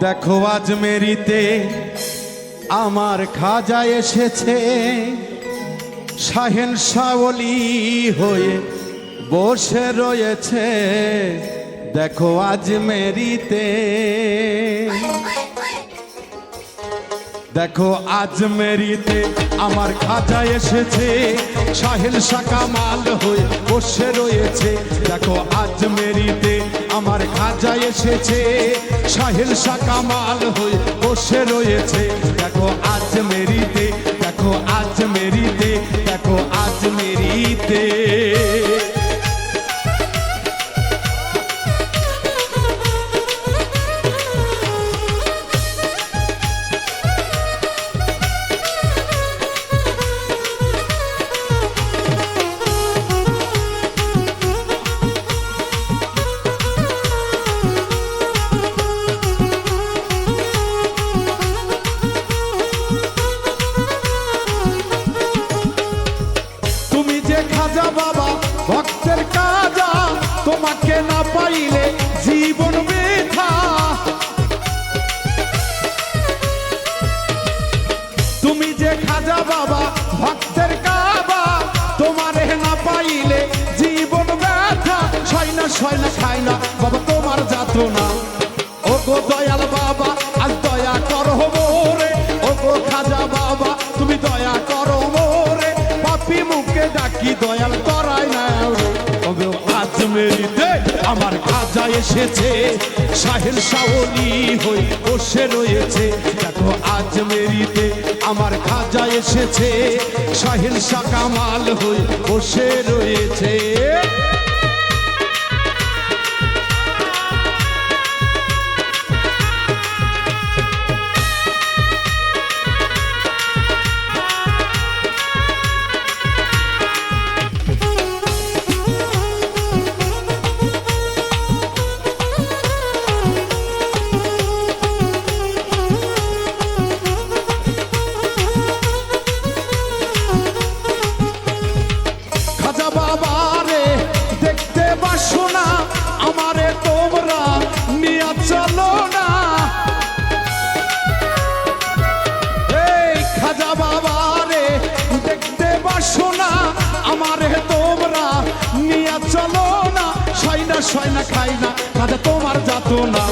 দেখো আজ মেরিতে আমার খাজা এসেছে, শাহেন শাওলি হয়ে বসে রয়েছে। দেখো আজ মেরিতে, দেখো আজ মেরিতে আমার খাজা এসেছে, শাহেন শাহ কামাল হয়ে বসে রয়েছে। দেখো আজ মেরিতে আমার খাজা এসেছে, শাহেন শাহ কামাল হয়ে বসে রয়েছে। দেখো আজ মেরিতে, দেখো আজ মেরিতে, দেখো আজ মেরিতে। খাজা বাবা ভক্তের কাজা, তোমাকে না পাইলে জীবন বৃথা। তুমি যে খাজা বাবা ভক্তের কাবা, তোমারে না পাইলে জীবন ব্যথা। ছয় না খাই না বাবা তোমার যাতনা। ও গো দয়াল বাবা আজ দয়া করো মোরে, ও গো খাজা বাবা তুমি দয়া করো মোরে। পাপি মুখে ডাকি দয়াল করাই না। তবে আজ মেরিতে আমার খাজা এসেছে, শাহেন শাওলি হয়ে বসে রয়েছে। দেখো আজ মেরিতে আমার খাজা এসেছে, শাহেন শাহ কামাল হয়ে বসে রয়েছে। বাবারে দেখতে বাসো না, আমারে তোমরা নিয়ে চলো না। এই খাজা বাবারে দেখতে বাসো না, আমারে তোমরা নিয়ে চলো না। ছয় না খাই না খাজা তোমার যাতো না।